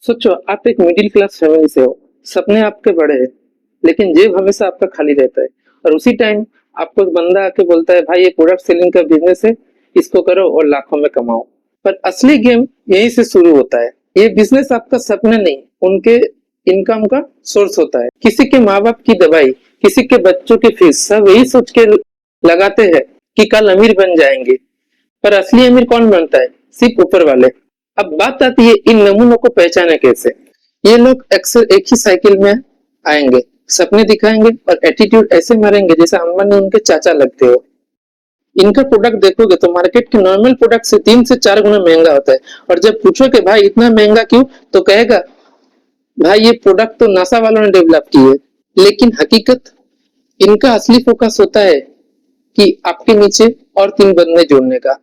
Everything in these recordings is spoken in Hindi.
सोचो आप एक मिडिल क्लास फैमिली से हो, सपने आपके बड़े हैं, लेकिन जेब हमेशा आपका खाली रहता है। और उसी टाइम आपको एक बंदा आके बोलता है भाई ये प्रोडक्ट सेलिंग का बिजनेस है, इसको करो और लाखों में कमाओ। पर असली गेम यहीं से शुरू होता है। ये बिजनेस आपका सपना नहीं, उनके इनकम का सोर्स होता है। किसी के माँ बाप की दवाई, किसी के बच्चों की फीस, सब यही सोच के लगाते हैं कि कल अमीर बन जाएंगे। पर असली अमीर कौन बनता है? सिर्फ ऊपर वाले। अब बात आती है इन नमूनों को पहचाने कैसे। ये लोग अक्सर एक ही साइकिल में आएंगे, सपने दिखाएंगे और एटीट्यूड ऐसे मारेंगे जैसे अंबानी उनके चाचा लगते हो। इनका प्रोडक्ट देखोगे तो मार्केट के नॉर्मल प्रोडक्ट से 3 से 4 गुना महंगा होता है। और जब पूछो कि भाई इतना महंगा क्यों, तो कहेगा भाई ये प्रोडक्ट तो नासा वालों ने डेवलप की है। लेकिन हकीकत, इनका असली फोकस होता है कि आपके नीचे और 3 बंदे जोड़ने का।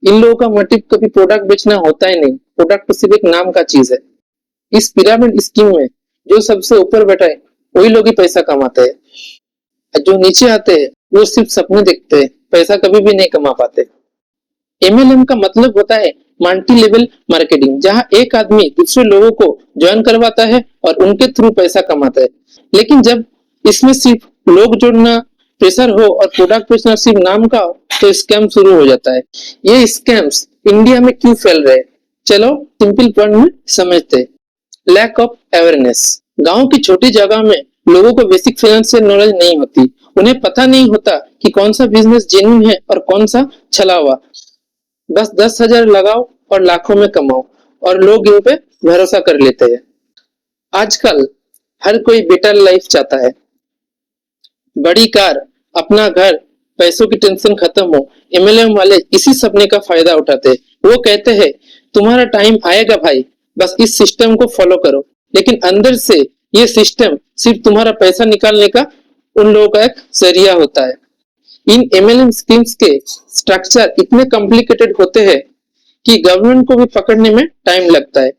इन लोगों का मोटिव कभी प्रोडक्ट बेचना होता ही नहीं। प्रोडक्ट तो सिर्फ एक नाम का चीज है। इस पिरामिड स्कीम में जो सबसे ऊपर बैठा है वही लोग ही पैसा कमाते हैं। जो नीचे आते हैं वो सिर्फ सपने देखते हैं, पैसा कभी भी नहीं कमा पाते। एमएलएम का मतलब होता है मल्टी लेवल मार्केटिंग, जहां एक आदमी दूसरे लोगों को ज्वाइन करवाता है और उनके थ्रू पैसा कमाता है। लेकिन जब इसमें सिर्फ लोग जोड़ना प्रेशर हो और प्रोडक्ट बेचना सिर्फ नाम का हो, तो स्कैम शुरू हो जाता है। ये स्कैम्स इंडिया में क्यों फैल रहे? चलो सिंपल पॉइंट में समझते। Lack of awareness. गांव की छोटी जगह में लोगों को बेसिक फाइनेंशियल नॉलेज नहीं होती। उन्हें पता नहीं होता कि कौन सा बिजनेस जेन्युइन है और कौन सा छला हुआ। बस 10,000 लगाओ और लाखों में कमाओ, और लोग इन पे भरोसा कर लेते हैं। आजकल हर कोई बेटर लाइफ चाहता है, बड़ी कार, अपना घर, पैसों की टेंशन खत्म हो। एमएलएम वाले इसी सपने का फायदा उठाते हैं। वो कहते हैं तुम्हारा टाइम आएगा भाई, बस इस सिस्टम को फॉलो करो। लेकिन अंदर से ये सिस्टम सिर्फ तुम्हारा पैसा निकालने का उन लोगों का एक जरिया होता है। इन एमएलएम स्कीम्स के स्ट्रक्चर इतने कॉम्प्लिकेटेड होते हैं कि गवर्नमेंट को भी पकड़ने में टाइम लगता है।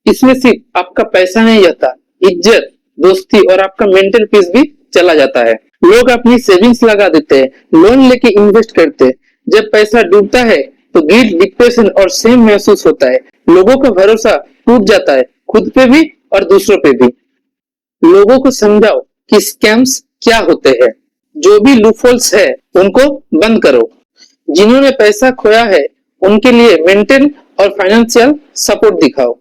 इसमें सिर्फ आपका पैसा नहीं जाता, इज्जत, दोस्ती और आपका मेंटल पीस भी चला जाता है। लोग अपनी सेविंग्स लगा देते हैं, लोन लेके इन्वेस्ट करते हैं। जब पैसा डूबता है तो गिल्ट, डिप्रेशन और सेम महसूस होता है। लोगों का भरोसा टूट जाता है, खुद पे भी और दूसरों पे भी। लोगों को समझाओ कि स्कैम्स क्या होते हैं, जो भी लूपहोल्स है उनको बंद करो। जिन्होंने पैसा खोया है उनके लिए मेंटल और फाइनेंशियल सपोर्ट दिखाओ।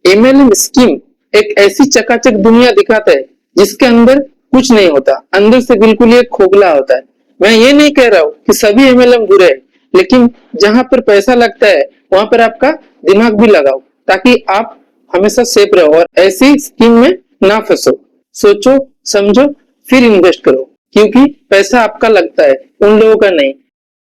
एमएलएम स्कीम एक ऐसी चकाचक दुनिया दिखाता है जिसके अंदर कुछ नहीं होता, अंदर से बिल्कुल एक खोखला होता है। मैं ये नहीं कह रहा हूँ कि सभी एमएलएम बुरे हैं, लेकिन जहां पर पैसा लगता है वहां पर आपका दिमाग भी लगाओ, ताकि आप हमेशा सेफ रहो और ऐसी स्कीम में ना फंसो। सोचो, समझो, फिर इन्वेस्ट करो, क्योंकि पैसा आपका लगता है, उन लोगों का नहीं।